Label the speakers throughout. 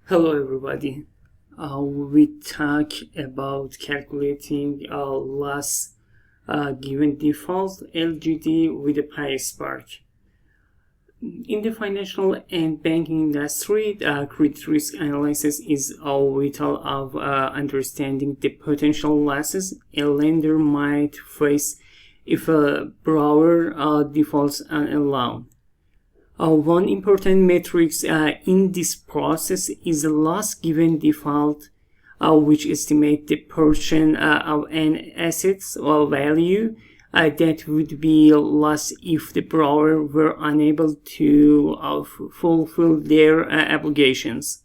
Speaker 1: Hello everybody. We talk about calculating loss given default LGD with a PySpark. In the financial and banking industry, credit risk analysis is vital of understanding the potential losses a lender might face if a borrower defaults on a loan. One important metric in this process is the loss given default, which estimates the portion of an asset's value that would be lost if the borrower were unable to fulfill their obligations.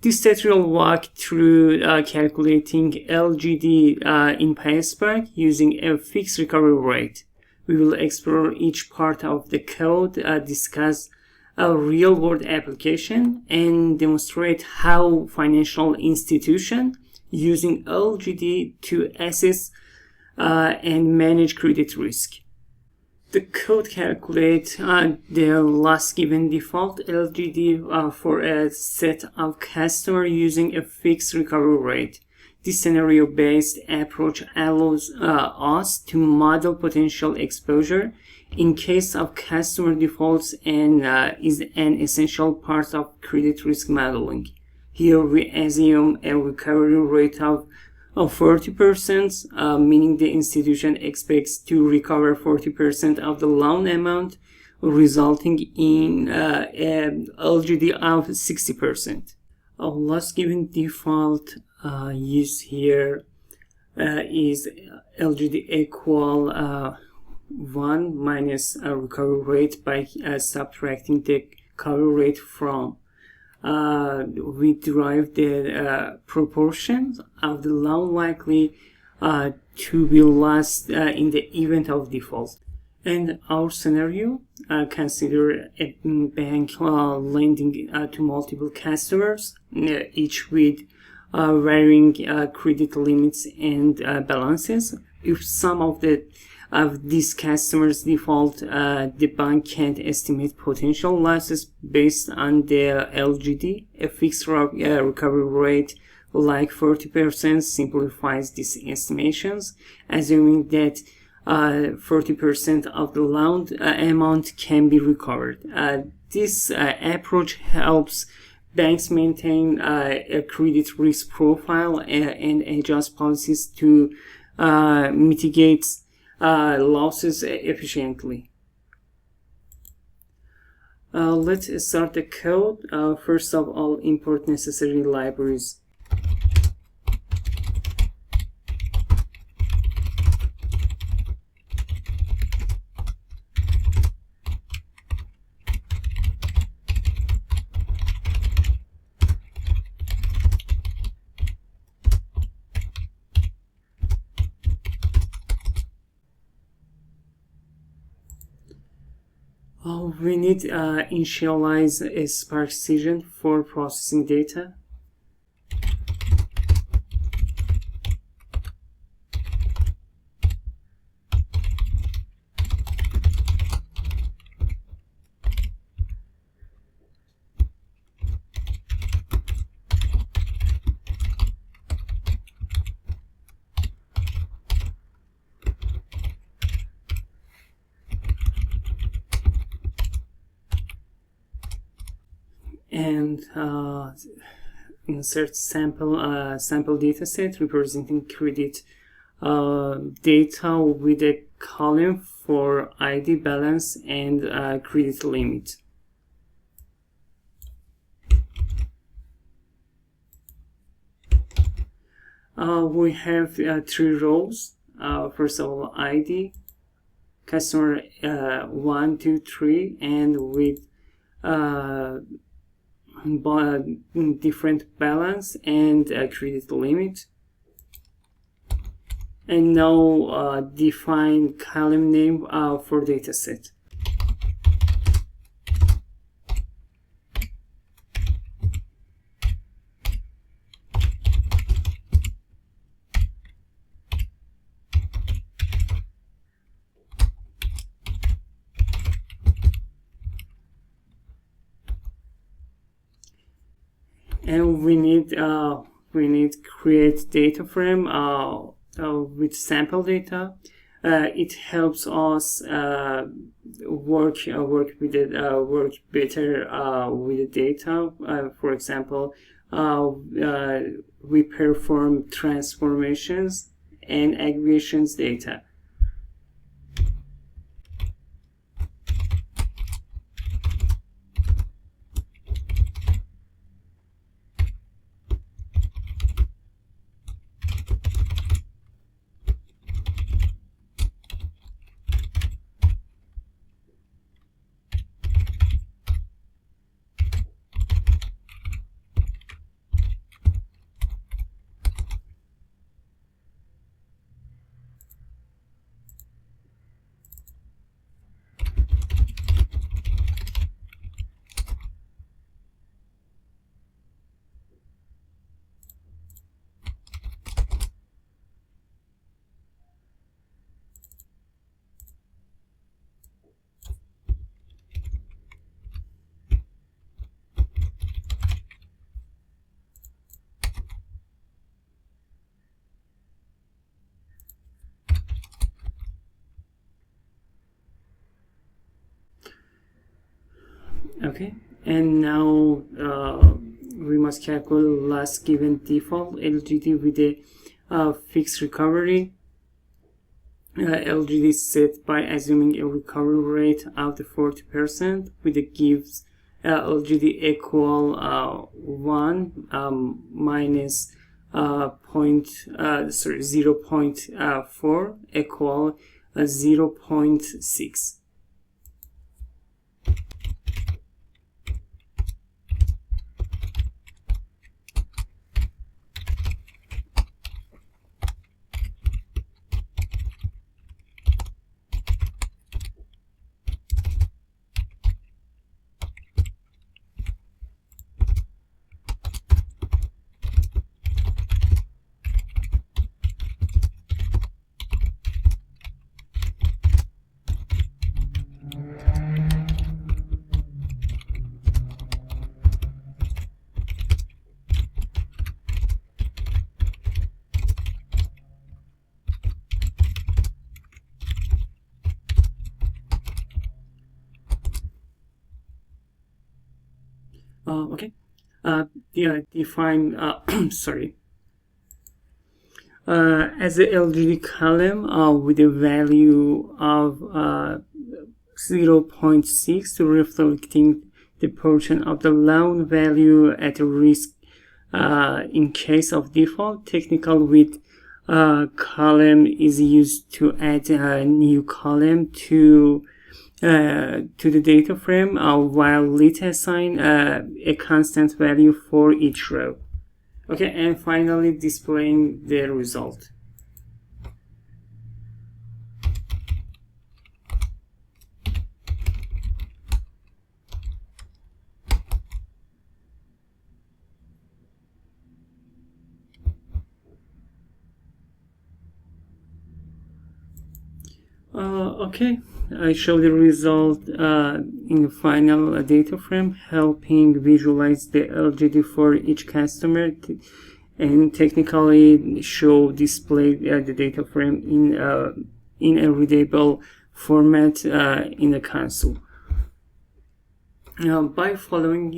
Speaker 1: This tutorial will walk through calculating LGD in PySpark using a fixed recovery rate. We will explore each part of the code, discuss a real-world application, and demonstrate how financial institutions using LGD to assess and manage credit risk. The code calculates the loss given default LGD for a set of customers using a fixed recovery rate. This scenario-based approach allows us to model potential exposure in case of customer defaults and is an essential part of credit risk modeling. Here we assume a recovery rate of 40%, meaning the institution expects to recover 40% of the loan amount, resulting in an LGD of 60%. A loss given default used here is LGD equal 1 minus recovery rate by subtracting the recovery rate from. We derive the proportions of the loan likely to be lost in the event of default. In our scenario, consider a bank lending to multiple customers, each with varying credit limits and balances. If some of these customers default, the bank can't estimate potential losses based on the LGD. A fixed recovery rate like 40% simplifies these estimations, assuming that 40% of the loan amount can be recovered. This approach helps banks maintain a credit risk profile and adjust policies to mitigate losses efficiently. Let's start the code. First of all, import necessary libraries. We need initialize a Spark session for processing data. And insert sample dataset representing credit data with a column for ID, balance, and credit limit. We have 3 rows. First of all, ID, customer 1, 2, 3, and with different balance and credit limit. And now define column name for dataset. and we need create data frame with sample data. It helps us work better with the data. For example, we perform transformations and aggregations data. Okay, and now we must calculate last given default LGD with a fixed recovery. LGD is set by assuming a recovery rate of the 40% with a gives LGD equal 1 minus 0.4 equal 0.6. Okay. Define sorry. As a LGD column with a value of 0.6 reflecting the portion of the loan value at risk in case of default. Technical with column is used to add a new column to the data frame while lit assign a constant value for each row. Okay, and finally displaying the result. Okay, I show the result in the final data frame, helping visualize the LGD for each customer and technically display the data frame in a readable format in the console. By following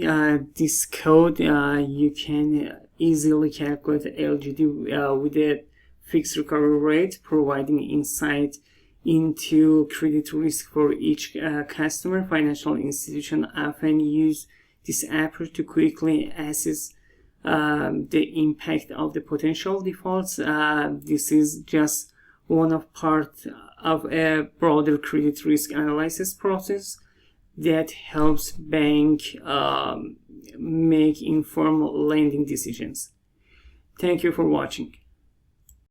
Speaker 1: this code, you can easily calculate LGD with a fixed recovery rate, providing insight into credit risk for each customer. Financial institutions often use this approach to quickly assess the impact of the potential defaults. This is just one of part of a broader credit risk analysis process that helps bank make informed lending decisions. Thank you for watching.